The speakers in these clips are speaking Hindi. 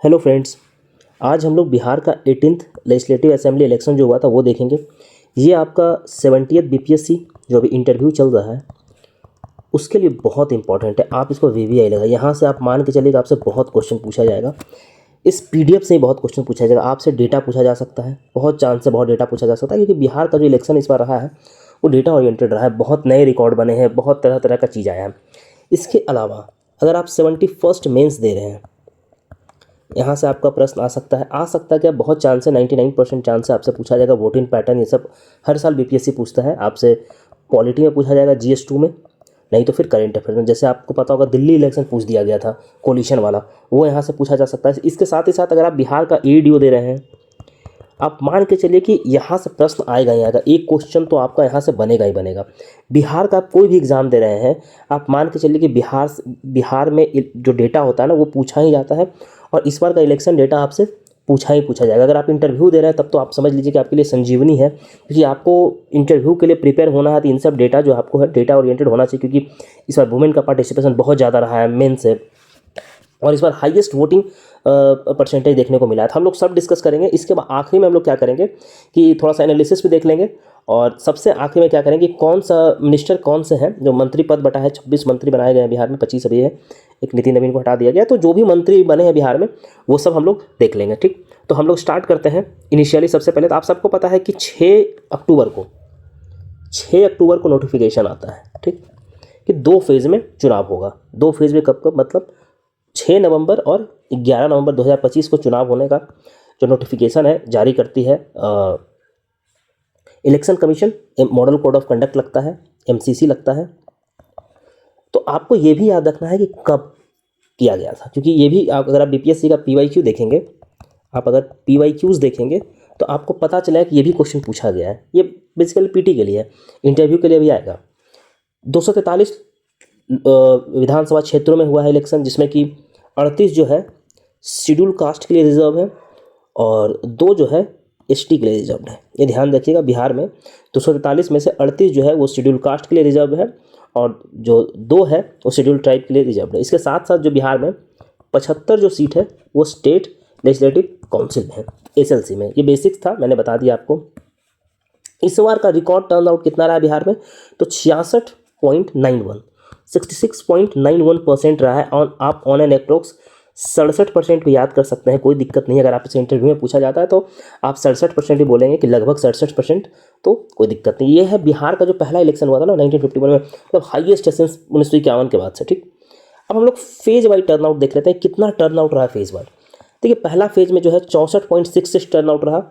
हेलो फ्रेंड्स, आज हम लोग बिहार का 18th लेजिस्लेटिव असेंबली इलेक्शन जो हुआ था वो देखेंगे। ये आपका 70th बीपीएससी जो अभी इंटरव्यू चल रहा है उसके लिए बहुत इंपॉर्टेंट है। आप इसको वीवीआई लगा, यहाँ से आप मान के चलिएगा आपसे बहुत क्वेश्चन पूछा जाएगा। इस पीडीएफ से ही बहुत क्वेश्चन पूछा जाएगा, आपसे डेटा पूछा जा सकता है, बहुत चांस से बहुत डेटा पूछा जा सकता है, क्योंकि बिहार का जो इलेक्शन इस बार रहा है वो डेटा ओरिएंटेड रहा है। बहुत नए रिकॉर्ड बने हैं, बहुत तरह तरह का चीज़ आया है। इसके अलावा अगर आप 71st मेंस दे रहे हैं, यहाँ से आपका प्रश्न आ सकता है क्या, बहुत चांस है, 99% चांस है आपसे पूछा जाएगा वोटिंग पैटर्न। ये सब हर साल बीपीएससी पूछता है आपसे। पॉलिटी में पूछा जाएगा, जीएस2 में, नहीं तो फिर करेंट अफेयर में। जैसे आपको पता होगा दिल्ली इलेक्शन पूछ दिया गया था कोलिशन वाला, वो यहाँ से पूछा जा सकता है। इसके साथ ही साथ अगर आप बिहार का एडीओ दे रहे हैं, आप मान के चलिए कि यहाँ से प्रश्न आएगा ही आएगा, एक क्वेश्चन तो आपका यहाँ से बनेगा ही बनेगा। बिहार का आप कोई भी एग्जाम दे रहे हैं, आप मान के चलिए कि बिहार में जो डेटा होता है ना वो पूछा ही जाता है, और इस बार का इलेक्शन डेटा आपसे पूछा ही पूछा जाएगा। अगर आप इंटरव्यू दे रहे हैं तब तो आप समझ लीजिए कि आपके लिए संजीवनी है, क्योंकि आपको इंटरव्यू के लिए प्रिपेयर होना है तो इन सब डेटा जो आपको है डेटा ओरिएंटेड होना चाहिए, क्योंकि इस बार वुमेन का पार्टिसिपेशन बहुत ज़्यादा रहा है मेन से, और इस बार हाईएस्ट वोटिंग परसेंटेज देखने को मिला है। तो हम लोग सब डिस्कस करेंगे। इसके बाद आखिरी में हम लोग क्या करेंगे कि थोड़ा सा एनालिसिस भी देख लेंगे, और सबसे आखिरी में क्या करेंगे, कौन सा मिनिस्टर कौन से हैं जो मंत्री पद बटा है। 26 मंत्री बनाए गए हैं बिहार में, 25 अभी है, एक नितिन नवीन को हटा दिया गया। तो जो भी मंत्री बने हैं बिहार में वो सब हम लोग देख लेंगे। ठीक, तो हम लोग स्टार्ट करते हैं। इनिशियली सबसे पहले तो आप सबको पता है कि 6 अक्टूबर को नोटिफिकेशन आता है, ठीक, कि 2 फेज़ में चुनाव होगा। 2 फेज़ में कब कब, मतलब 6 नवंबर और 11 नवंबर 2025 को चुनाव होने का जो नोटिफिकेशन है जारी करती है election commission. Model code of conduct लगता है, एमसीसी लगता है। तो आपको ये भी याद रखना है कि कब किया गया था, क्योंकि ये भी अगर आप बीपीएससी का पीवाईक्यू देखेंगे, आप अगर पीवाईक्यूज देखेंगे तो आपको पता चलेगा कि ये भी क्वेश्चन पूछा गया है। ये बेसिकली पीटी के लिए है, इंटरव्यू के लिए भी आएगा। 243 विधानसभा क्षेत्रों में हुआ है इलेक्शन, जिसमें कि 38 जो है शेड्यूल कास्ट के लिए रिजर्व है और 2 जो है एसटी के लिए रिजर्व है। ये ध्यान रखिएगा, बिहार में 243 में से 38 जो है वो शेड्यूल कास्ट के लिए रिजर्व है, और जो 2 है वो शेड्यूल ट्राइब के लिए रिजर्व है। इसके साथ साथ जो बिहार में 75 जो सीट है वो स्टेट लेजिस्लेटिव काउंसिल में है, एसएलसी में। ये बेसिक्स था, मैंने बता दिया आपको। इस बार का रिकॉर्ड टर्न आउट कितना रहा बिहार में, तो 66.91 रहा है। आप ऑन एन अप्रोक्स 67% भी याद कर सकते हैं, कोई दिक्कत नहीं। अगर आप इसे इंटरव्यू में पूछा जाता है तो आप 67% ही बोलेंगे कि लगभग 67%, तो कोई दिक्कत नहीं। ये है बिहार का जो पहला इलेक्शन हुआ था ना 1951 में, मतलब हाईएस्ट है सिंस 1951 के बाद से। ठीक, अब हम लोग फेज वाइज टर्न आउट देख लेते हैं, कितना टर्न आउट रहा फेज वाइज। देखिए, पहला फेज में जो है 64.66 टर्न आउट रहा,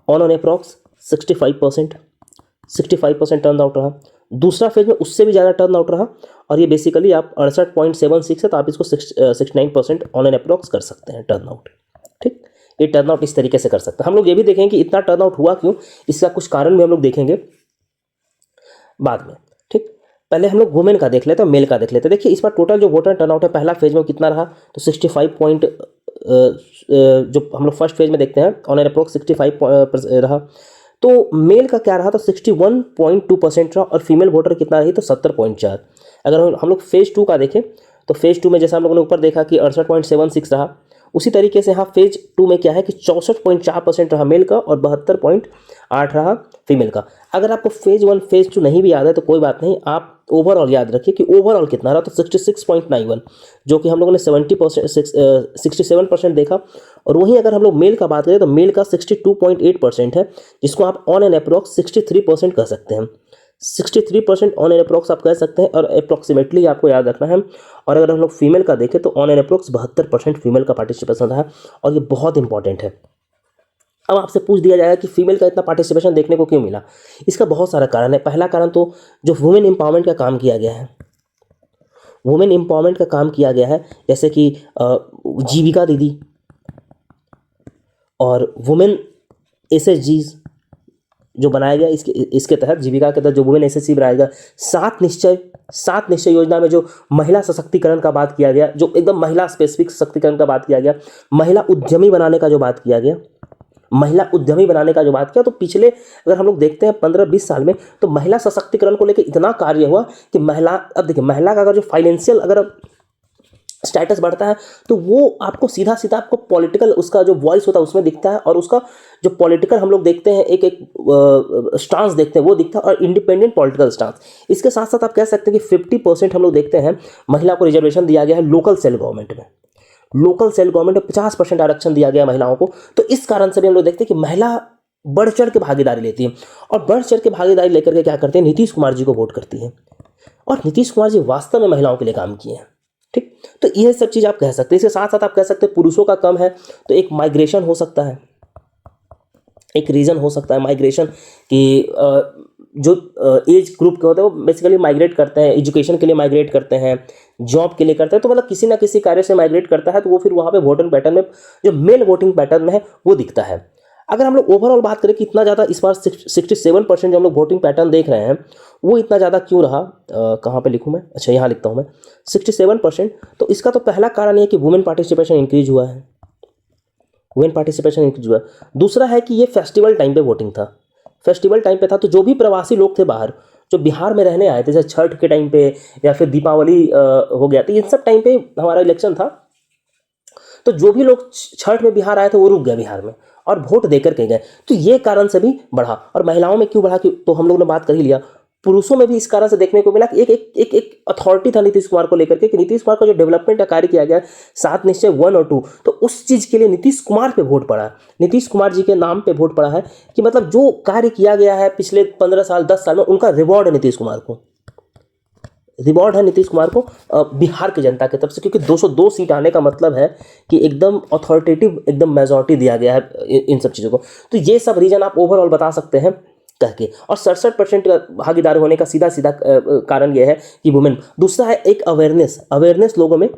ऑन अप्रोक्स 65% टर्न आउट रहा। दूसरा फेज में उससे भी ज़्यादा टर्न आउट रहा, और ये बेसिकली आप 68.76 है, तो आप इसको 69% ऑन एन अप्रोक्स कर सकते हैं टर्न आउट। ठीक, ये टर्न आउट इस तरीके से कर सकते हैं। हम लोग ये भी देखेंगे कि इतना टर्न आउट हुआ क्यों, इसका कुछ कारण भी हम लोग देखेंगे बाद में। ठीक, पहले हम लोग वुमेन का देख लेते हैं, मेल का देख लेते हैं। देखिए, इस बार टोटल जो वोटर टर्न आउट है पहला फेज में कितना रहा, तो 65 पॉइंट, जो हम लोग फर्स्ट फेज में देखते हैं ऑन एन अप्रोक्स 65 रहा। तो मेल का क्या रहा, तो 61.2% रहा, और फीमेल वोटर कितना रही, तो 70.4। अगर हम लोग फेज़ 2 का देखें तो फेज़ 2 में जैसा हम लोगों ने ऊपर देखा कि 68.76 रहा, उसी तरीके से यहाँ फेज़ 2 में क्या है कि 64.4% रहा मेल का और 72.8 रहा फीमेल का। अगर आपको फेज़ 1 फेज़ 2 नहीं भी याद है तो कोई बात नहीं, आप ओवरऑल याद रखिए कि ओवरऑल कितना रहा, तो 66.91, जो कि हम लोगों ने 67% देखा। और वहीं अगर हम लोग मेल का बात करें तो मेल का 62.8% है, जिसको आप ऑन एन अप्रोक्स 63% कह सकते हैं। 63% ऑन एन अप्रोक्स आप कह सकते हैं, और अप्रोक्सीमेटली आपको याद रखना है। और अगर हम लोग फीमेल का देखें तो ऑन एन अप्रोक्स 72% फीमेल का पार्टिसिपेशन रहा, और ये बहुत इंपॉर्टेंट है। अब आपसे पूछ दिया जाएगा कि फीमेल का इतना पार्टिसिपेशन देखने को क्यों मिला। इसका बहुत सारा कारण है। पहला कारण तो जो वुमेन एम्पावरमेंट का काम किया गया है, वुमेन एम्पावरमेंट का काम किया गया है, जैसे कि जीविका दीदी और वुमेन एसएचजीज जो बनाया गया, इसके तहत, जीविका के तहत जो वुमेन एसएचजी बनाया गया। 7 निश्चय योजना में जो महिला सशक्तिकरण का बात किया गया, जो एकदम महिला स्पेसिफिक सशक्तिकरण का बात किया गया, महिला उद्यमी बनाने का जो बात किया गया, तो पिछले अगर हम लोग देखते हैं 15-20 साल में, तो महिला सशक्तिकरण को लेकर इतना कार्य हुआ कि महिला, अब देखिए महिला का अगर जो फाइनेंशियल अगर स्टेटस बढ़ता है तो वो आपको सीधा सीधा आपको पॉलिटिकल उसका जो वॉइस होता है उसमें दिखता है, और उसका जो पॉलिटिकल हम लोग देखते हैं एक एक स्टांस देखते हैं वो दिखता है, और इंडिपेंडेंट पॉलिटिकल स्टांस। इसके साथ साथ आप कह सकते हैं कि 50% हम लोग देखते हैं महिला को रिजर्वेशन दिया गया है लोकल सेल गवर्नमेंट में। लोकल सेल गवर्नमेंट में 50% आरक्षण दिया गया महिलाओं को। तो इस कारण से भी हम लोग देखते हैं कि महिला बढ़ चढ़ के भागीदारी लेती है, और बढ़ चढ़ के भागीदारी लेकर के क्या करते हैं, नीतीश कुमार जी को वोट करती है। और नीतीश कुमार जी वास्तव में महिलाओं के लिए काम किए हैं। ठीक, तो ये सब चीज़ आप कह सकते हैं। इसके साथ साथ आप कह सकते हैं पुरुषों का कम है तो एक माइग्रेशन हो सकता है, एक रीज़न हो सकता है माइग्रेशन कि जो एज ग्रुप के होते हैं वो बेसिकली माइग्रेट करते हैं, एजुकेशन के लिए माइग्रेट करते हैं, जॉब के लिए करते हैं, तो मतलब किसी ना किसी कार्य से माइग्रेट करता है, तो वो फिर वहाँ पे वोटिंग पैटर्न में जो मेल वोटिंग पैटर्न में है वो दिखता है। अगर हम लोग ओवरऑल बात करें कि इतना ज़्यादा इस बार 67% जो हम लोग वोटिंग पैटर्न देख रहे हैं वो इतना ज़्यादा क्यों रहा, कहाँ पे लिखूँ मैं, अच्छा यहाँ लिखता हूँ मैं 67%। तो इसका तो पहला कारण ये है कि वुमेन पार्टिसिपेशन इंक्रीज हुआ है, वुमेन पार्टिसिपेशन इंक्रीज हुआ है। दूसरा है कि ये फेस्टिवल टाइम पे वोटिंग था, फेस्टिवल टाइम पे था, तो जो भी प्रवासी लोग थे बाहर जो बिहार में रहने आए थे, जैसे छठ के टाइम पे या फिर दीपावली हो गया, तो इन सब टाइम पे हमारा इलेक्शन था, तो जो भी लोग छठ में बिहार आए थे वो रुक गए बिहार में और वोट देकर के गए। तो ये कारण से भी बढ़ा। और महिलाओं में क्यों बढ़ा कि तो हम लोग ने बात कर ही लिया। पुरुषों में भी इस कारण से देखने को मिला कि एक एक एक एक अथॉरिटी था नीतीश कुमार को लेकर के, कि नीतीश कुमार का जो डेवलपमेंट का कार्य किया गया 7 निश्चय 1 और 2, तो उस चीज़ के लिए नीतीश कुमार पे वोट पड़ा है, नीतीश कुमार जी के नाम पे वोट पड़ा है, कि मतलब जो कार्य किया गया है पिछले 15 साल 10 साल में उनका रिवॉर्ड है नीतीश कुमार को, रिवॉर्ड है नीतीश कुमार को बिहार की जनता की तरफ से। क्योंकि 202 सीट आने का मतलब है कि एकदम अथॉरिटेटिव एकदम मेजॉरिटी दिया गया है इन सब चीज़ों को। तो ये सब रीजन आप ओवरऑल बता सकते हैं कह के। और 67% भागीदार होने का सीधा सीधा कारण यह है कि वुमेन। दूसरा है एक अवेयरनेस, अवेयरनेस लोगों में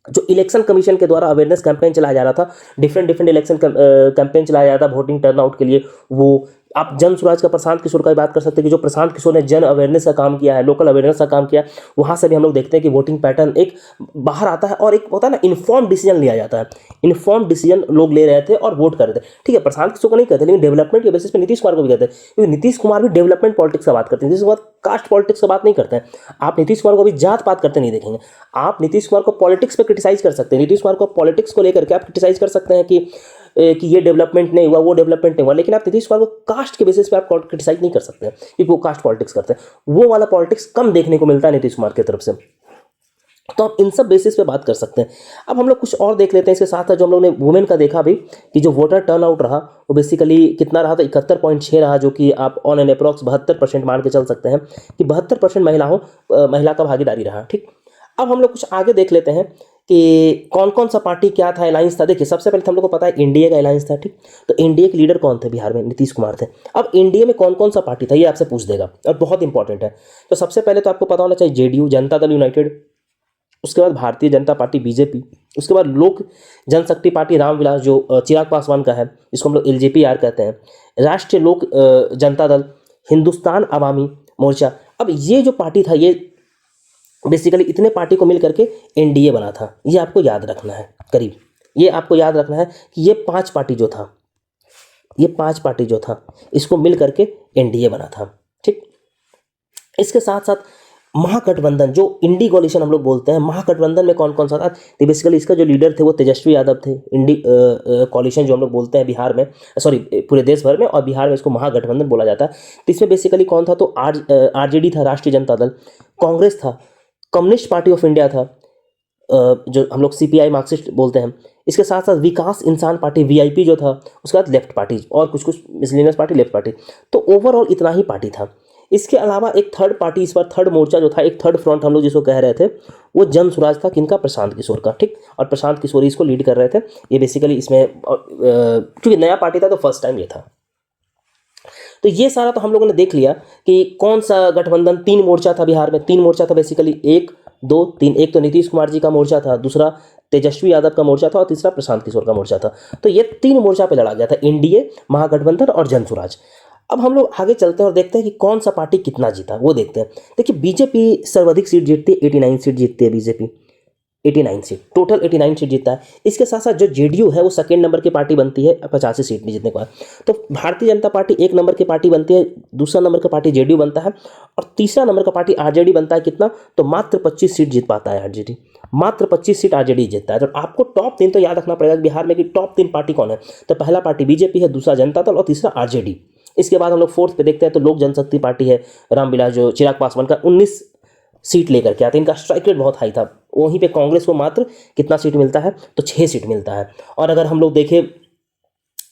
जो इलेक्शन कमीशन के द्वारा अवेयरनेस कैंपेन चलाया जा रहा था, डिफरेंट इलेक्शन कैंपेन चलाया जा रहा था वोटिंग टर्नआउट के लिए। वो आप जन स्वराज का प्रशांत किशोर का भी बात कर सकते हैं कि जो प्रशांत किशोर ने जन अवेयरनेस का काम किया है, लोकल अवेयरनेस का काम किया, वहाँ से भी हम लोग देखते हैं कि वोटिंग पैटर्न एक बाहर आता है, और एक होता है ना इन्फॉर्म डिसीजन लिया जाता है। इन्फॉर्म डिसीजन लोग ले रहे थे और वोट कर रहे थे। ठीक है, प्रशांत किशोर को नहीं कहते, लेकिन डेवलपमेंट के बेसिस पे नीतीश कुमार को भी कहते हैं, क्योंकि नीतीश कुमार भी डेवलपमेंट पॉलिटिक्स का बात करते हैं। नीतीश कुमार कास्ट पॉलिटिक्स का बात नहीं करते हैं। आप नीतीश कुमार को भी जात पात करते नहीं देखेंगे। आप नीतीश कुमार को पॉलिटिक्स पे क्रिटिसाइज कर सकते हैं, नीतीश कुमार को पॉलिटिक्स को लेकर के आप क्रिटिसाइज कर सकते हैं कि ये डेवलपमेंट नहीं हुआ, वो डेवलपमेंट नहीं हुआ, लेकिन आप नीतीश कुमार को कास्ट के बेसिस पे आप क्रिटिसाइज नहीं कर सकते हैं, क्योंकि वो कास्ट पॉलिटिक्स करते हैं। वो वाला पॉलिटिक्स कम देखने को मिलता है नीतीश कुमार की तरफ से। तो आप इन सब बेसिस पे बात कर सकते हैं। अब हम लोग कुछ और देख लेते हैं इसके साथ, जो हम लोग ने वुमेन का देखा भी कि जो वोटर टर्नआउट रहा वो बेसिकली कितना रहा था, 71.6 रहा, जो कि आप ऑन एन अप्रॉक्स 72% मान के चल सकते हैं कि 72% महिला का भागीदारी रहा। ठीक, अब हम लोग कुछ आगे देख लेते हैं कि कौन कौन सा पार्टी क्या था, अलायंस था। देखिए, सबसे पहले हम लोग को पता है इंडिया का अलायंस था। ठीक, तो इंडिया के लीडर कौन थे बिहार में, नीतीश कुमार थे। अब इंडिया में कौन कौन सा पार्टी था ये आपसे पूछ देगा, और बहुत इंपॉर्टेंट है। तो सबसे पहले तो आपको पता होना चाहिए जेडीयू, जनता दल यूनाइटेड, उसके बाद भारतीय जनता पार्टी बीजेपी, उसके बाद लोक जनशक्ति पार्टी रामविलास जो चिराग पासवान का है, जिसको हम लोग एलजेपीआर कहते हैं, राष्ट्रीय लोक जनता दल, हिंदुस्तान अवामी मोर्चा। अब ये जो पार्टी था ये बेसिकली इतने पार्टी को मिल करके एनडीए बना था। ये आपको याद रखना है, करीब ये आपको याद रखना है कि ये 5 पार्टी जो था, ये 5 पार्टी जो था इसको मिल करके एनडीए बना था। ठीक, इसके साथ साथ महागठबंधन जो इंडी कोलिशन हम लोग बोलते हैं, महागठबंधन में कौन कौन सा था, तो बेसिकली इसका जो लीडर थे वो तेजस्वी यादव थे। इंडी कोलिशन जो हम लोग बोलते हैं बिहार में, सॉरी पूरे देश भर में, और बिहार में इसको महागठबंधन बोला जाता है। तो इसमें बेसिकली कौन था, तो आरजेडी था, राष्ट्रीय जनता दल, कांग्रेस था, कम्युनिस्ट पार्टी ऑफ इंडिया था, जो हम लोग सीपीआई मार्क्सिस्ट बोलते हैं। इसके साथ साथ विकास इंसान पार्टी वीआईपी जो था, उसके बाद लेफ्ट पार्टी और कुछ कुछ मिसलिनियस पार्टी, लेफ्ट पार्टी। तो ओवरऑल इतना ही पार्टी था। इसके अलावा एक थर्ड पार्टी, इस बार थर्ड मोर्चा जो था, एक थर्ड फ्रंट हम लोग जिसको कह रहे थे, वो जन स्वराज था। किनका, प्रशांत किशोर का। ठीक, और प्रशांत किशोर इसको लीड कर रहे थे। ये बेसिकली इसमें क्योंकि नया पार्टी था तो फर्स्ट टाइम ये था। तो ये सारा तो हम लोगों ने देख लिया कि कौन सा गठबंधन। 3 मोर्चा था बिहार में, 3 मोर्चा था बेसिकली, 1 2 3। एक तो नीतीश कुमार जी का मोर्चा था, दूसरा तेजस्वी यादव का मोर्चा था, और तीसरा प्रशांत किशोर का मोर्चा था। तो ये 3 मोर्चा पे लड़ा गया था, एनडीए, महागठबंधन और जन स्वराज। अब हम लोग आगे चलते हैं और देखते हैं कि कौन सा पार्टी कितना जीता, वो देखते हैं। देखिए, बीजेपी सर्वाधिक सीट जीतती है, 89 सीट जीतती है बीजेपी। 89 सीट, टोटल 89 सीट जीतता है। इसके साथ साथ जो जेडीयू है वो सेकेंड नंबर की पार्टी बनती है 85 सीट में जीतने के बाद। तो भारतीय जनता पार्टी एक नंबर की पार्टी बनती है, दूसरा नंबर का पार्टी जेडीयू बनता है और तीसरा नंबर का पार्टी आरजेडी बनता है। कितना? तो मात्र 25 सीट जीत पाता है आरजेडी, मात्र 25 सीट आरजेडी जीतता है। तो आपको टॉप 3 तो याद रखना पड़ेगा बिहार में कि टॉप 3 पार्टी कौन है। तो पहला पार्टी बीजेपी है, दूसरा जनता दल और तीसरा आरजेडी। इसके बाद हम लोग फोर्थ पे देखते हैं तो लोक जनशक्ति पार्टी है, रामविलास जो चिराग पासवान का 19 सीट लेकर के आते हैं। इनका स्ट्राइक रेट बहुत हाई था। वहीं पे कांग्रेस को मात्र कितना सीट मिलता है? तो 6 सीट मिलता है। और अगर हम लोग देखें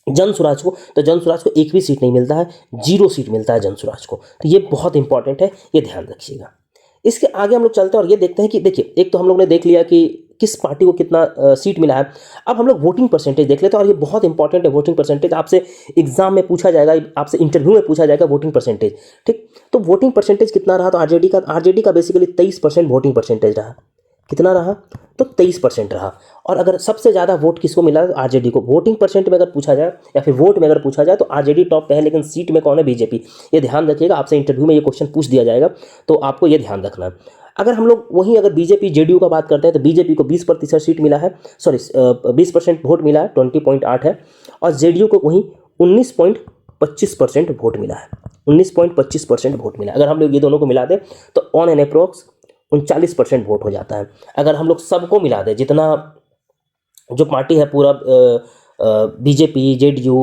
जन स्वराज को, तो जन स्वराज को एक भी सीट नहीं मिलता है, 0 सीट मिलता है जन स्वराज को। तो ये बहुत इंपॉर्टेंट है, ये ध्यान रखिएगा। इसके आगे हम लोग चलते हैं और ये देखते हैं कि देखिए, एक तो हम लोग ने देख लिया कि किस पार्टी को कितना सीट मिला है। अब हम लोग वोटिंग परसेंटेज देख लेते हैं और ये बहुत इंपॉर्टेंट है। वोटिंग परसेंटेज आपसे एग्जाम में पूछा जाएगा, आपसे इंटरव्यू में पूछा जाएगा वोटिंग परसेंटेज। ठीक, तो वोटिंग परसेंटेज कितना रहा? तो आरजेडी का बेसिकली 23% वोटिंग परसेंटेज रहा। कितना रहा? तो 23% रहा। और अगर सबसे ज़्यादा वोट किसको मिला? आरजेडी को। वोटिंग परसेंट में अगर पूछा जाए या फिर वोट में अगर पूछा जाए तो आरजेडी टॉप पे है, लेकिन सीट में कौन है? बीजेपी। ये ध्यान रखिएगा, आपसे इंटरव्यू में ये क्वेश्चन पूछ दिया जाएगा, तो आपको ये ध्यान रखना है। अगर हम लोग वहीं अगर बीजेपी जेडीयू का बात करते हैं तो बीजेपी को 20% सीट मिला है, 20% वोट मिला है, 20.8 है। और जेडीयू को वहीं 19.25% वोट मिला है, 19.25% वोट मिला है। अगर हम लोग ये दोनों को मिला दें तो ऑन एन अप्रोक्स 39% वोट हो जाता है। अगर हम लोग सबको मिला दें, जितना जो पार्टी है पूरा बीजेपी जेडीयू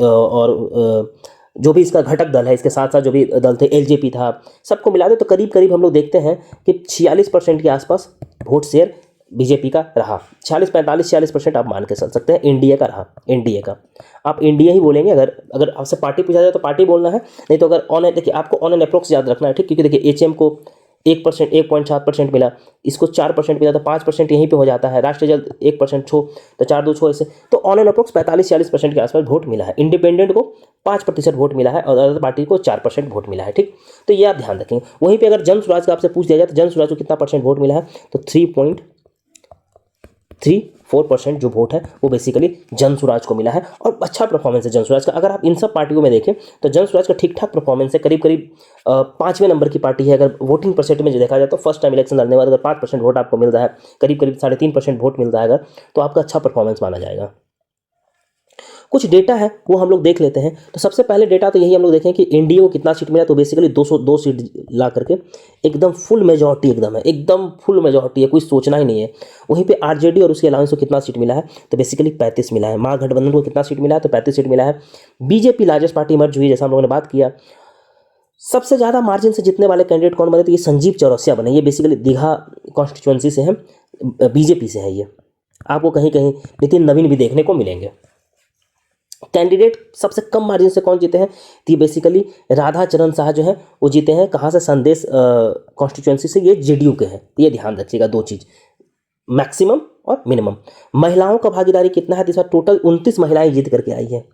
और जो भी इसका घटक दल है, इसके साथ साथ जो भी दल थे, एलजेपी था, सबको मिला दे तो करीब करीब हम लोग देखते हैं कि 46% के आसपास वोट शेयर बीजेपी का रहा। 46 आप मान के चल सकते हैं एनडीए का रहा। एनडीए का आप एनडीए ही बोलेंगे। अगर आपसे पार्टी पूछा जाए तो पार्टी बोलना है, नहीं तो अगर ऑन, देखिए आपको ऑन एन अप्रोक्स याद रखना है। ठीक, क्योंकि देखिए एचएम को 1%, 1.7% मिला, इसको 4% मिला, तो 5% यहीं पे हो जाता है। राष्ट्रीय जल 1% छो, तो 4 2 6 ऐसे, तो ऑन एन अप्रोक्स 45-46% के आसपास वोट मिला है। इंडिपेंडेंट को 5% वोट मिला है और अदर पार्टी को 4% वोट मिला है। ठीक, तो ये आप ध्यान रखेंगे। वहीं पे अगर जन स्वराज का आपसे पूछ दिया जाए तो जन स्वराज को कितना परसेंट वोट मिला है? तो 3.34% जो वोट है वो बेसिकली जन स्वराज को मिला है। और अच्छा परफॉर्मेंस है जन स्वराज का। अगर आप इन सब पार्टियों में देखें तो जन स्वराज का ठीक ठाक परफॉर्मेंस है, करीब करीब 5वें नंबर की पार्टी है। अगर वोटिंग परसेंट में जो देखा जाए तो फर्स्ट टाइम इलेक्शन लड़ने के बाद अगर 5% वोट आपको मिल रहा है, करीब करीब 3.5% वोट मिल रहा है अगर, तो आपका अच्छा परफॉर्मेंस माना जाएगा। कुछ डेटा है वो हम लोग देख लेते हैं। तो सबसे पहले डेटा तो यही हम लोग देखें कि एनडीए को कितना सीट मिला। तो बेसिकली 202 सीट ला करके एकदम फुल मेजॉरिटी, एकदम फुल मेजॉरिटी है, कोई सोचना ही नहीं है। वहीं पे आरजेडी और उसके अलायंस को कितना सीट मिला है? तो बेसिकली 35 मिला है। महागठबंधन को कितना सीट मिला है? तो 35 सीट मिला है। बीजेपी लार्जेस्ट पार्टी इमर्ज हुई, जैसा हम लोगों ने बात किया। सबसे ज़्यादा मार्जिन से जीतने वाले कैंडिडेट कौन बने? तो ये संजीव चौरसिया बने। ये बेसिकली दीघा कॉन्स्टिट्यूएंसी से हैं, बीजेपी से है। ये आपको कहीं कहीं नितिन नवीन भी देखने को मिलेंगे। कैंडिडेट सबसे कम मार्जिन से कौन जीते हैं? तो ये बेसिकली राधा चरण शाह जो है वो जीते हैं। कहाँ से? संदेश कॉन्स्टिट्यूएंसी से। ये जेडीयू के हैं। ये ध्यान रखिएगा, 2 चीज़, मैक्सिमम और मिनिमम। महिलाओं का भागीदारी कितना है? तो इस बार टोटल 29 महिलाएं जीत करके आई है।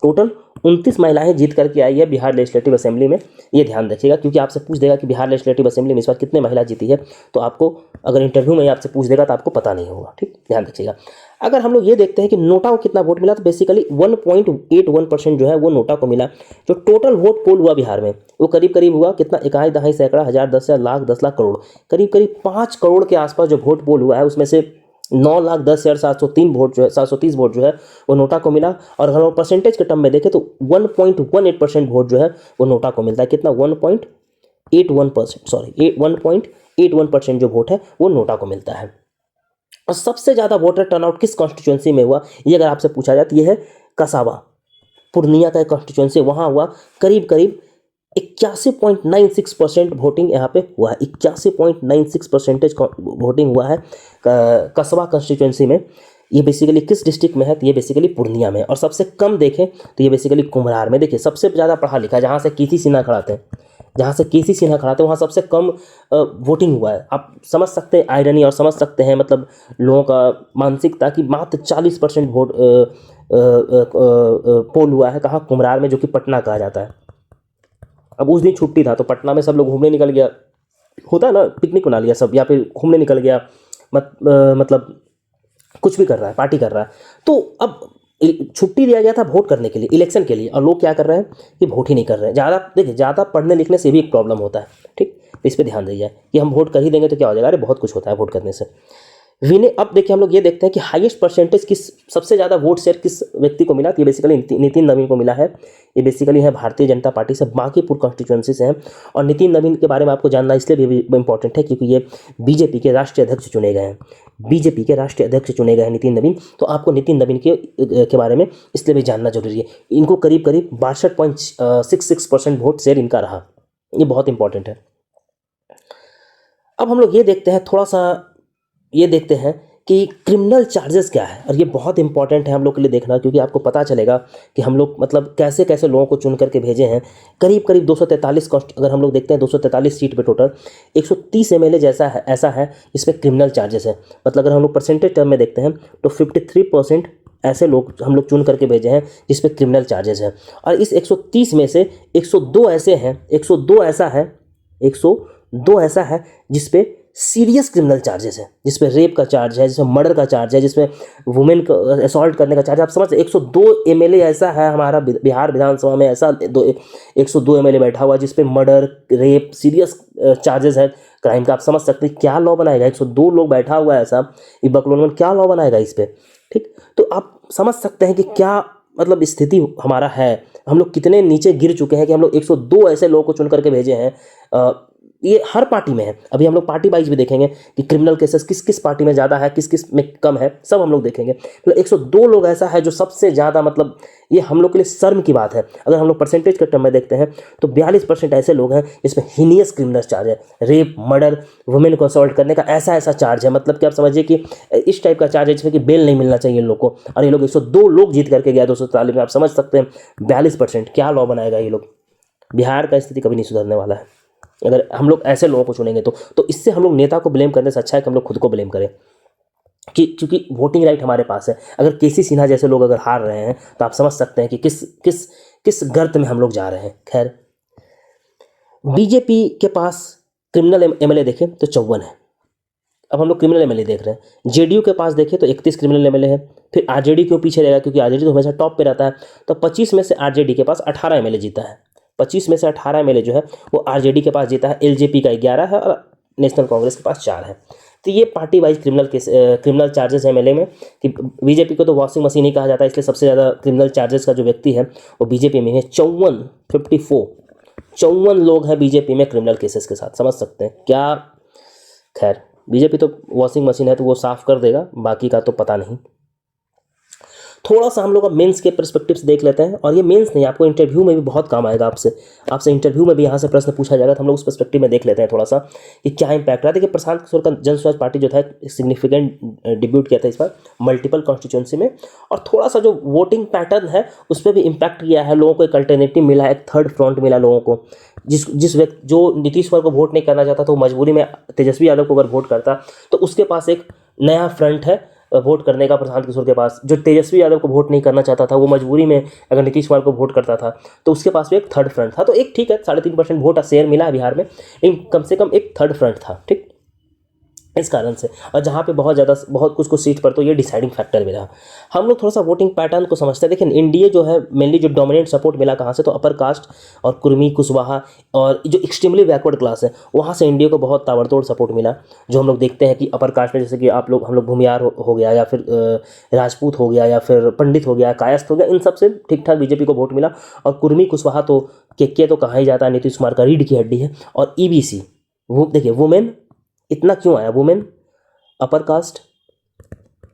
टोटल 29 महिलाएं जीत करके आई है बिहार लेजिस्लेटिव असेंबली में। ये ध्यान रखिएगा, क्योंकि आपसे पूछ देगा कि बिहार लेजिस्लेटिव असेंबली में इस बार कितने महिला जीती है, तो आपको अगर इंटरव्यू में आपसे पूछ देगा तो आपको पता नहीं होगा। ठीक, ध्यान रखिएगा। अगर हम लोग ये देखते हैं कि नोटा को कितना वोट मिला, तो बेसिकली 1.81% जो है वो नोटा को मिला। जो टोटल वोट पोल हुआ बिहार में वो करीब करीब हुआ कितना? 1.5 सैकड़ा, 1000, 10,000, लाख, 10 लाख, करोड़, करीब करीब 5 करोड़ के आसपास जो वोट पोल हुआ है उसमें से 9,10,703 वोट जो है, 730 वोट जो है वो नोटा को मिला। और अगर हम परसेंटेज के टर्म में देखें तो 1.18% वोट जो है वो नोटा को मिलता है। कितना? 1.81%, सॉरी 1.81% जो वोट है वो नोटा को मिलता है। और सबसे ज़्यादा वोटर टर्नआउट किस कॉन्स्टिट्यूएंसी में हुआ, ये अगर आपसे पूछा जाए तो ये है कसावा, पूर्णिया का कॉन्स्टिट्यूएंसी। वहाँ हुआ करीब करीब 81.96% वोटिंग यहाँ पे हुआ है। 81.96% वोटिंग हुआ है कस्बा कंस्टिट्यूएंसी में। ये बेसिकली किस डिस्ट्रिक्ट में है? तो ये बेसिकली पूर्णिया में। और सबसे कम देखें तो ये बेसिकली कुम्हरार में। देखिए सबसे ज़्यादा पढ़ा लिखा, जहाँ से केसी सिन्हा खड़ाते हैं, वहाँ सबसे कम वोटिंग हुआ है। आप समझ सकते हैं आयरनी और समझ सकते हैं मतलब लोगों का मानसिकता कि मात्र 40% वोट पोल हुआ है। कहाँ? कुम्हरार में, जो कि पटना कहा जाता है। अब उस दिन छुट्टी था तो पटना में सब लोग घूमने निकल गया, होता है ना, पिकनिक बना लिया सब, या फिर घूमने निकल गया, मतलब कुछ भी कर रहा है, पार्टी कर रहा है। तो अब छुट्टी दिया गया था वोट करने के लिए, इलेक्शन के लिए, और लोग क्या कर रहे हैं कि वोट ही नहीं कर रहे हैं। ज़्यादा देखिए, ज़्यादा पढ़ने लिखने से भी एक प्रॉब्लम होता है। ठीक, तो इस पर ध्यान दीजिए कि हम वोट कर ही देंगे तो क्या हो जाएगा। अरे बहुत कुछ होता है वोट करने से। विनय, अब देखिए हम लोग ये देखते हैं कि हाईएस्ट परसेंटेज किस, सबसे ज़्यादा वोट शेयर किस व्यक्ति को मिला, तो ये बेसिकली नितिन नवीन को मिला है। ये बेसिकली है भारतीय जनता पार्टी से, बांकीपुर कॉन्स्टिट्यूंसी से हैं। और नितिन नवीन के बारे में आपको जानना इसलिए भी इंपॉर्टेंट है क्योंकि ये बीजेपी के राष्ट्रीय अध्यक्ष चुने गए हैं। बीजेपी के राष्ट्रीय अध्यक्ष चुने गए हैं नितिन नवीन, तो आपको नितिन नवीन के बारे में इसलिए भी जानना जरूरी है। इनको करीब करीब 62.66% वोट शेयर इनका रहा, ये बहुत इंपॉर्टेंट है। अब हम लोग ये देखते हैं, थोड़ा सा ये देखते हैं कि क्रिमिनल चार्जेस क्या है, और ये बहुत इंपॉर्टेंट है हम लोग के लिए देखना, क्योंकि आपको पता चलेगा कि हम लोग मतलब कैसे कैसे लोगों को चुन करके भेजे हैं। करीब करीब 243 कॉस्ट, अगर हम लोग देखते हैं 243 सीट पे टोटल 130 एमएलए जैसा है, ऐसा है जिसमें क्रिमिनल चार्जेस है। मतलब अगर हम लोग परसेंटेज टर्म में देखते हैं तो 53% ऐसे लोग हम लोग चुन करके भेजे हैं जिस पे क्रिमिनल चार्जेस है। और इस 130 में से 102 ऐसे हैं, 102 ऐसा है जिस पे सीरियस क्रिमिनल चार्जेस है, जिसमें रेप का चार्ज है, जिसमें मर्डर का चार्ज है, जिसमें वुमेन का असॉल्ट करने का चार्ज है। आप समझ, 102 एमएलए ऐसा है हमारा बिहार विधानसभा में, ऐसा 102 एमएलए बैठा हुआ है जिसपे मर्डर, रेप, सीरियस चार्जेस है क्राइम का। आप समझ सकते हैं क्या लॉ बनाएगा, 102 लोग बैठा हुआ है ऐसा, ये बकलोल में क्या लॉ बनाएगा इस पर। ठीक, तो आप समझ सकते हैं कि क्या मतलब स्थिति हमारा है, हम लोग कितने नीचे गिर चुके हैं कि हम लोग 102 ऐसे लोगों को चुन करके भेजे हैं। ये हर पार्टी में है। अभी हम लोग पार्टी वाइज भी देखेंगे कि क्रिमिनल केसेस किस किस पार्टी में ज़्यादा है, किस किस में कम है, सब हम लोग देखेंगे। मतलब 102 लोग ऐसा है जो सबसे ज़्यादा, मतलब ये हम लोग के लिए शर्म की बात है। अगर हम लोग परसेंटेज के टर्म में देखते हैं तो 42% ऐसे लोग हैं जिसमें हीनियस क्रिमिनल चार्ज है, रेप, मर्डर, वुमेन को असॉल्ट करने का ऐसा चार्ज है। मतलब कि आप समझिए कि इस टाइप का चार्ज है जिसमें कि बेल नहीं मिलना चाहिए इन लोग को, और ये लोग 102 लोग जीत करके गया 243 में। आप समझ सकते हैं 42%, क्या लॉ बनाएगा ये लोग। बिहार का स्थिति कभी नहीं सुधरने वाला है अगर हम लोग ऐसे लोगों को चुनेंगे तो इससे हम लोग नेता को ब्लेम करने से अच्छा है कि हम लोग खुद को ब्लेम करें, कि क्योंकि वोटिंग राइट हमारे पास है। अगर केसी सिन्हा जैसे लोग अगर हार रहे हैं तो आप समझ सकते हैं कि किस गर्त में हम लोग जा रहे हैं। खैर, बीजेपी के पास क्रिमिनल एमएलए देखें तो 54 है। अब हम लोग क्रिमिनल एमएलए देख रहे हैं। जेडीयू के पास देखें तो 31 क्रिमिनल एमएलए है। फिर आरजेडी क्यों पीछे रहेगा, क्योंकि आरजेडी तो हमेशा टॉप पे रहता है। तो 25 में से आरजेडी के पास 18 एमएलए जीता है। 25 में से 18 एमएलए जो है वो आरजेडी के पास जीता है, एलजेपी का 11 है और नेशनल कांग्रेस के पास 4 है। तो ये पार्टी वाइज क्रिमिनल चार्जेस है एमएलए में। कि बीजेपी को तो वॉशिंग मशीन ही कहा जाता है, इसलिए सबसे ज़्यादा क्रिमिनल चार्जेस का जो व्यक्ति है वो बीजेपी में है। 54 लोग हैं बीजेपी में क्रिमिनल केसेस के साथ, समझ सकते हैं क्या। खैर, बीजेपी तो वॉशिंग मशीन है तो वो साफ कर देगा, बाकी का तो पता नहीं। थोड़ा सा हम लोग अब मेंस के परस्पेक्टिव से देख लेते हैं, और ये मेंस नहीं, आपको इंटरव्यू में भी बहुत काम आएगा। आपसे इंटरव्यू में भी यहाँ से प्रश्न पूछा जाएगा, तो हम लोग उस परस्पेक्टिव में देख लेते हैं थोड़ा सा कि क्या इंपैक्ट रहा। देखिए, प्रशांत किशोर का जन स्वराज पार्टी जो था सिग्निफिकेंट डिब्यूट किया था इस बार मल्टीपल कॉन्स्टिट्यूंसी में, और थोड़ा सा जो वोटिंग पैटर्न है उस पर भी इम्पैक्ट किया है। लोगों को एक अल्टरनेटिव मिला, एक थर्ड फ्रंट मिला लोगों को। जिस व्यक्ति जो नीतीश कुमार को वोट नहीं करना चाहता तो मजबूरी में तेजस्वी यादव को अगर वोट करता तो उसके पास एक नया फ्रंट है वोट करने का। प्रशांत किशोर के पास, जो तेजस्वी यादव को वोट नहीं करना चाहता था वो मजबूरी में अगर नीतीश कुमार को वोट करता था तो उसके पास भी एक थर्ड फ्रंट था। तो एक ठीक है, 3.5% वोट शेयर मिला है बिहार में, लेकिन कम से कम एक थर्ड फ्रंट था। ठीक, इस कारण से, और जहाँ पे बहुत कुछ सीट पर तो ये डिसाइडिंग फैक्टर भी रहा। हम लोग थोड़ा सा वोटिंग पैटर्न को समझते हैं। देखिए, एनडीए जो है मेनली जो डोमिनेंट सपोर्ट मिला कहाँ से, तो अपर कास्ट और कुर्मी, कुशवाहा और जो एक्सट्रीमली बैकवर्ड क्लास है वहाँ से एनडीए को बहुत ताबड़तोड़ सपोर्ट मिला। जो हम लोग देखते हैं कि अपर कास्ट में जैसे कि हम लोग भूमियार हो गया, या फिर राजपूत हो गया, या फिर पंडित हो गया, कायस्थ हो गया, इन सब से ठीक ठाक बीजेपी को वोट मिला। और कुर्मी कुशवाहा तो के तो कहा ही जाता है, नीतीश कुमार का रीढ़ की हड्डी है। और ईबीसी, वो देखिए वुमेन इतना क्यों आया, वुमेन, अपर कास्ट,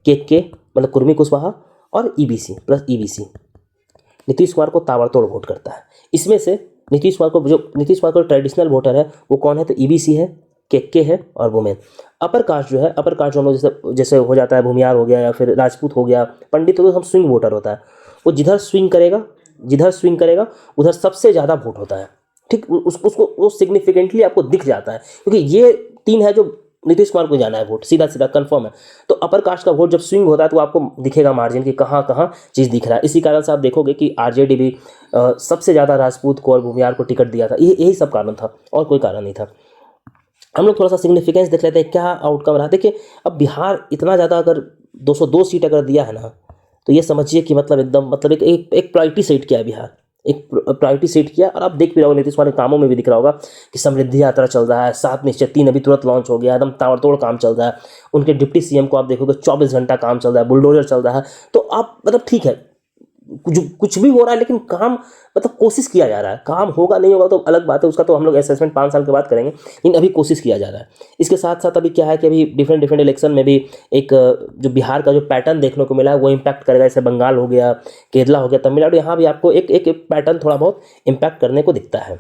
के मतलब कुर्मी कुशवाहा और EBC plus EBC Nitish Kumar को ताबड़तोड़ वोट करता है। इसमें से नीतीश कुमार को ट्रेडिशनल वोटर है वो कौन है, तो ईबीसी है, के है और वुमेन। अपर कास्ट जो हम लोग जैसे हो जाता है भूमियार हो गया, या फिर राजपूत हो गया, पंडित हो गया, हम स्विंग वोटर होता है। वो जिधर स्विंग करेगा उधर सबसे ज़्यादा वोट होता है। ठीक, उसको वो सिग्निफिकेंटली आपको दिख जाता है, क्योंकि ये 3 है जो नीतीश कुमार को जाना है वोट, सीधा कंफर्म है। तो अपर कास्ट का वोट जब स्विंग होता है तो आपको दिखेगा मार्जिन कि कहाँ चीज़ दिख रहा है। इसी कारण से आप देखोगे कि आरजेडी भी सबसे ज़्यादा राजपूत को और भूमियार को टिकट दिया था। यही सब कारण था, और कोई कारण नहीं था। हम लोग थोड़ा सा सिग्निफिकेंस देख लेते हैं क्या आउटकम रहा। देखिए, अब बिहार इतना ज़्यादा अगर 202 सीट अगर दिया है ना, तो ये समझिए कि मतलब एकदम मतलब एक प्रायोरिटी सीट क्या है बिहार, एक प्रायोरिटी सेट किया। और आप देख भी रहे हो नीतीश कुमार के कामों में भी दिख रहा होगा कि समृद्धि यात्रा चल रहा है, 7 निश्चय 3 अभी तुरंत लॉन्च हो गया, एकदम ताबड़तोड़ काम चल रहा है। उनके डिप्टी सीएम को आप देखोगे 24 घंटा काम चल रहा है, बुलडोजर चल रहा है। तो आप मतलब ठीक है, कुछ भी हो रहा है, लेकिन काम मतलब कोशिश किया जा रहा है। काम होगा नहीं होगा तो अलग बात है, उसका तो हम लोग असेसमेंट 5 साल के बाद करेंगे, लेकिन अभी कोशिश किया जा रहा है। इसके साथ साथ अभी क्या है कि अभी डिफरेंट इलेक्शन में भी एक जो बिहार का जो पैटर्न देखने को मिला है वो इम्पैक्ट करेगा। जैसे बंगाल हो गया, केरला हो गया, तमिलनाडु, यहाँ भी आपको एक एक पैटर्न थोड़ा बहुत इम्पैक्ट करने को दिखता है।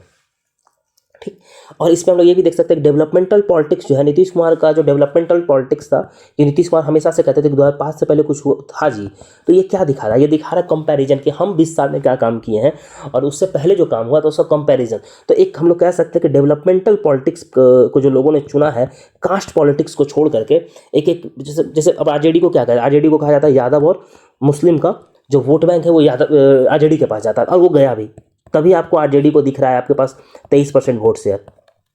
ठीक। और इसमें हम लोग ये भी देख सकते हैं कि डेवलपमेंटल पॉलिटिक्स जो है, नीतीश कुमार का जो डेवलपमेंटल पॉलिटिक्स था, ये नीतीश कुमार हमेशा से कहते थे कि 2005 से पहले कुछ था जी। तो ये क्या दिखा रहा है? ये दिखा रहा है कंपैरिजन कि हम 20 साल में क्या काम किए हैं और उससे पहले जो काम हुआ तो उसका कंपैरिजन। तो एक हम लोग कह सकते हैं कि डेवलपमेंटल पॉलिटिक्स को जो लोगों ने चुना है, कास्ट पॉलिटिक्स को छोड़ करके, एक एक जैसे अब आरजेडी को क्या कहता है, आरजेडी को कहा जाता है यादव और मुस्लिम का जो वोट बैंक है वो यादव आरजेडी के पास जाता है, और वो गया भी। तभी आपको आरजेडी को दिख रहा है आपके पास 23% वोट शेयर।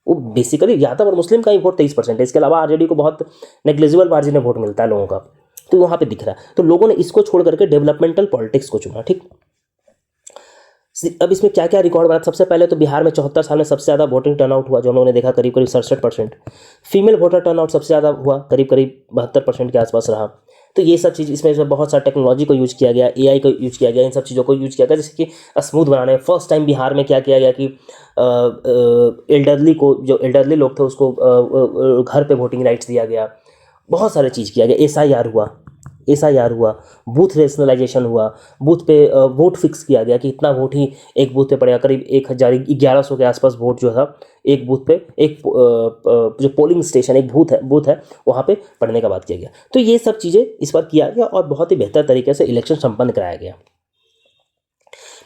वो बेसिकली यादव और मुस्लिम का ही वोट 23% है, इसके अलावा आरजेडी को बहुत नेग्लिजिबल मार्जिन में वोट मिलता है लोगों का, तो वहाँ पे दिख रहा है। तो लोगों ने इसको छोड़ करके डेवलपमेंटल पॉलिटिक्स को चुना। ठीक। अब इसमें क्या क्या रिकॉर्ड बना? सबसे पहले तो बिहार में 74 साल में सबसे ज़्यादा वोटिंग टर्नआउट हुआ, जो हम लोगों ने देखा करीब करीब 67%। फीमेल वोटर टर्नआउट सबसे ज़्यादा हुआ, करीब करीब 72% के आसपास रहा। तो ये सब चीज़, इसमें बहुत सारा टेक्नोलॉजी को यूज़ किया गया, एआई को यूज़ किया गया, इन सब चीज़ों को यूज़ किया गया, जैसे कि स्मूथ बनाने। फर्स्ट टाइम बिहार में क्या किया गया कि एल्डरली को, जो एल्डरली लोग थे उसको घर पे वोटिंग राइट्स दिया गया। बहुत सारे चीज़ किया गया। एसआईआर हुआ, बूथ रेशनलाइजेशन हुआ, बूथ पे वोट फिक्स किया गया कि इतना वोट ही एक बूथ पे पड़ेगा। करीब 1100 के आसपास वोट जो था एक बूथ पे, एक जो पोलिंग स्टेशन, एक बूथ है वहाँ पे पड़ने का बात किया गया। तो ये सब चीज़ें इस बार किया गया और बहुत ही बेहतर तरीके से इलेक्शन संपन्न कराया गया।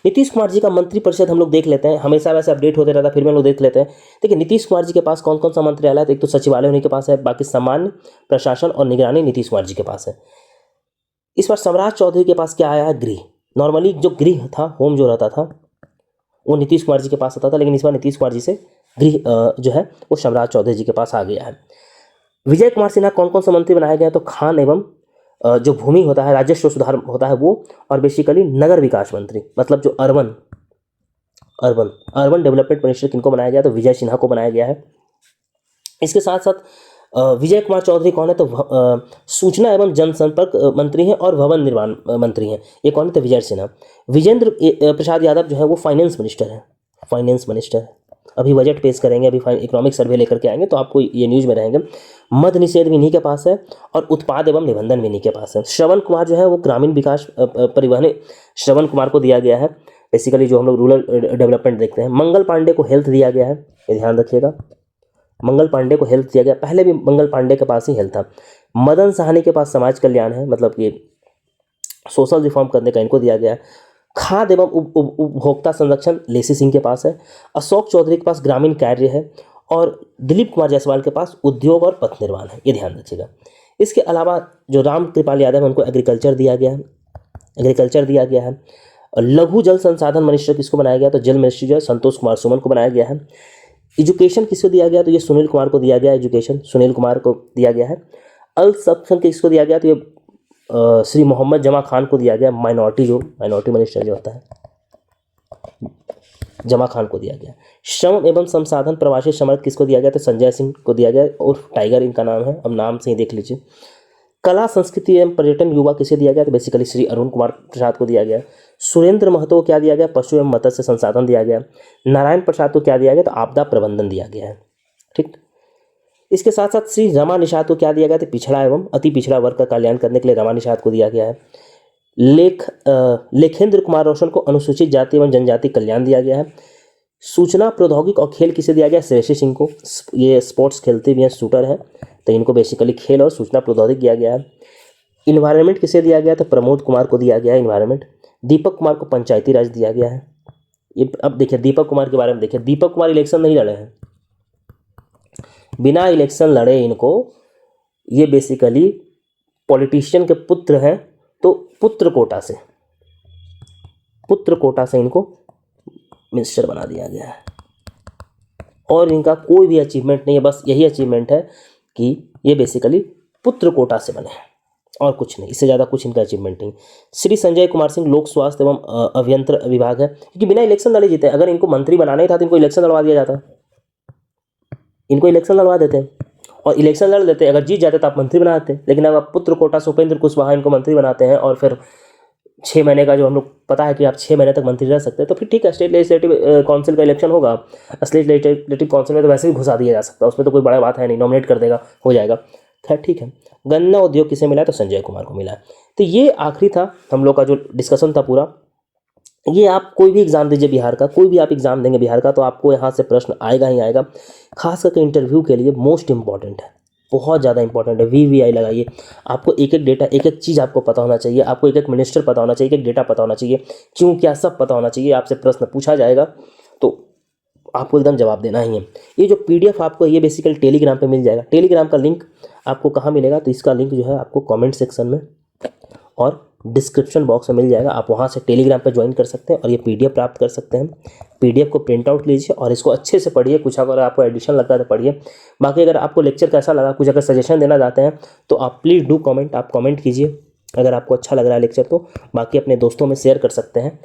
नीतीश कुमार जी का मंत्रिपरिषद हम लोग देख लेते हैं, हमेशा वैसे अपडेट होते रहता है, फिर भी हम लोग देख लेते हैं। देखिए नीतीश कुमार जी के पास कौन कौन सा मंत्रालय है? तो एक तो सचिवालय उन्हीं के पास है, बाकी सामान्य प्रशासन और निगरानी नीतीश कुमार जी के पास है। इस बार सम्राट चौधरी के पास क्या आया है? गृह। नॉर्मली जो गृह था, होम जो रहता था, वो नीतीश कुमार जी के पास आता था, लेकिन इस बार नीतीश कुमार जी से गृह जो है वो सम्राट चौधरी जी के पास आ गया है। विजय कुमार सिन्हा कौन कौन सा मंत्री बनाया गया? तो खान एवं जो भूमि होता है, राजस्व सुधार होता है वो, और बेसिकली नगर विकास मंत्री, मतलब जो अर्बन डेवलपमेंट मिनिस्टर किनको बनाया गया? तो विजय सिन्हा को बनाया गया है। इसके साथ साथ विजय कुमार चौधरी कौन है? तो सूचना एवं जनसंपर्क मंत्री हैं और भवन निर्माण मंत्री हैं। ये कौन है? तो विजय सिन्हा। विजेंद्र प्रसाद यादव जो है वो फाइनेंस मिनिस्टर है। अभी बजट पेश करेंगे, अभी इकोनॉमिक सर्वे लेकर के आएंगे तो आपको ये न्यूज़ में रहेंगे। मद निषेध भी इन्हीं के पास है और उत्पाद एवं निबंधन भी इन्हीं के पास है। श्रवण कुमार जो है वो ग्रामीण विकास परिवहन श्रवण कुमार को दिया गया है, बेसिकली जो हम लोग रूरल डेवलपमेंट देखते हैं। मंगल पांडे को हेल्थ दिया गया है, ये ध्यान रखिएगा, मंगल पांडे को हेल्थ दिया गया। पहले भी मंगल पांडे के पास ही हेल्थ था। मदन साहनी के पास समाज कल्याण है, मतलब कि सोशल रिफॉर्म करने का इनको दिया गया है। खाद्य एवं उपभोक्ता संरक्षण लेसी सिंह के पास है। अशोक चौधरी के पास ग्रामीण कार्य है और दिलीप कुमार जायसवाल के पास उद्योग और पथ निर्माण है, ये ध्यान रखिएगा। इसके अलावा जो राम कृपाल यादव है उनको एग्रीकल्चर दिया गया है। लघु जल संसाधन मिनिस्टर किसको बनाया गया? तो जल मिनिस्ट्री जो है संतोष कुमार सुमन को बनाया गया है। एजुकेशन किसको दिया गया? तो ये सुनील कुमार को दिया गया, एजुकेशन सुनील कुमार को दिया गया है। अल्पसंख्यक किसको दिया गया? तो ये श्री मोहम्मद जमा खान को दिया गया, माइनॉरिटी मिनिस्टर जो होता है जमा खान को दिया गया। श्रम एवं संसाधन प्रवासी श्रमिक किसको दिया गया? तो संजय सिंह को दिया गया, और टाइगर इनका नाम है, अब नाम से ही देख लीजिए। कला संस्कृति एवं पर्यटन युवा किसे दिया गया? तो बेसिकली श्री अरुण कुमार प्रसाद को दिया गया। सुरेंद्र महतो को क्या दिया गया? पशु एवं मत्स्य संसाधन दिया गया। नारायण प्रसाद को क्या दिया गया? तो आपदा प्रबंधन दिया गया है। ठीक। इसके साथ साथ श्री रमा निषाद को क्या दिया गया? तो पिछड़ा एवं अति पिछड़ा वर्ग का कल्याण करने के लिए रमा निषाद को दिया गया है। लेखेंद्र कुमार रोशन को अनुसूचित जाति एवं जनजाति कल्याण दिया गया है। सूचना प्रौद्योगिकी और खेल किसे दिया गया? श्रेयसी सिंह को, ये स्पोर्ट्स खेलते भी हैं, शूटर हैं, तो इनको बेसिकली खेल और सूचना प्रौद्योगिकी दिया गया है। इन्वायरमेंट किसे दिया गया? तो प्रमोद कुमार को दिया गया है इन्वायरमेंट। दीपक कुमार को पंचायती राज दिया गया है। ये अब देखिए दीपक कुमार के बारे में देखिए, दीपक कुमार इलेक्शन नहीं लड़े हैं, बिना इलेक्शन लड़े इनको, ये बेसिकली पॉलिटिशियन के पुत्र हैं, तो पुत्र कोटा से इनको मिनिस्टर बना दिया गया है। और इनका कोई भी अचीवमेंट नहीं है, बस यही अचीवमेंट है कि ये बेसिकली पुत्र कोटा से बने हैं। और कुछ नहीं, इससे ज़्यादा कुछ इनका अचीवमेंट नहीं। श्री संजय कुमार सिंह लोक स्वास्थ्य एवं अभियंत्रण विभाग है, क्योंकि बिना इलेक्शन लड़े जीते। अगर इनको मंत्री बनाना ही था तो इनको इलेक्शन लड़वा दिया जाता, इनको इलेक्शन लड़वा देते और इलेक्शन लड़ लेते। अगर जीत जाते तो आप मंत्री बना देते, लेकिन अब आप पुत्र कोटा से उपेंद्र कुशवाहा इनको मंत्री बनाते हैं और फिर 6 महीने का, जो हम लोग पता है कि आप 6 महीने तक मंत्री रह सकते हैं, तो फिर ठीक है, स्टेट लेजिस्लेटिव काउंसिल का इलेक्शन होगा। स्टेट लेजिस्लेटिव काउंसिल में तो वैसे भी घुसा दिया जा सकता है, उसमें तो कोई बड़ा बात है नहीं, नॉमिनेट कर देगा, हो जाएगा। खैर ठीक है। गन्ना उद्योग किसे मिला है? तो संजय कुमार को मिला है। तो ये आखिरी था हम लोग का जो डिस्कशन था पूरा। ये आप कोई भी एग्जाम दीजिए बिहार का, कोई भी आप एग्जाम देंगे बिहार का, तो आपको यहाँ से प्रश्न आएगा ही आएगा। खास करके इंटरव्यू के लिए मोस्ट इंपॉर्टेंट है, बहुत ज़्यादा इंपॉर्टेंट है। VVI लगाइए। आपको एक एक डेटा, एक एक चीज़ आपको पता होना चाहिए, आपको एक एक मिनिस्टर पता होना चाहिए, एक एक डेटा पता होना चाहिए, क्यों क्या सब पता होना चाहिए। आपसे प्रश्न पूछा जाएगा तो आपको एकदम जवाब देना ही है। ये जो PDF आपको ये बेसिकली टेलीग्राम पे मिल जाएगा। टेलीग्राम का लिंक आपको कहाँ मिलेगा? तो इसका लिंक जो है आपको कमेंट सेक्शन में और डिस्क्रिप्शन बॉक्स में मिल जाएगा। आप वहाँ से टेलीग्राम पे ज्वाइन कर सकते हैं और ये PDF प्राप्त कर सकते हैं। PDF को प्रिंट आउट लीजिए और इसको अच्छे से पढ़िए। कुछ अगर आपको एडिशन लगता है तो पढ़िए। बाकी अगर आपको लेक्चर कैसा लगा, कुछ अगर सजेशन देना चाहते हैं तो आप प्लीज़ डू कमेंट, आप कमेंट कीजिए अगर आपको अच्छा लग रहा है लेक्चर तो। बाकी अपने दोस्तों में शेयर कर सकते हैं।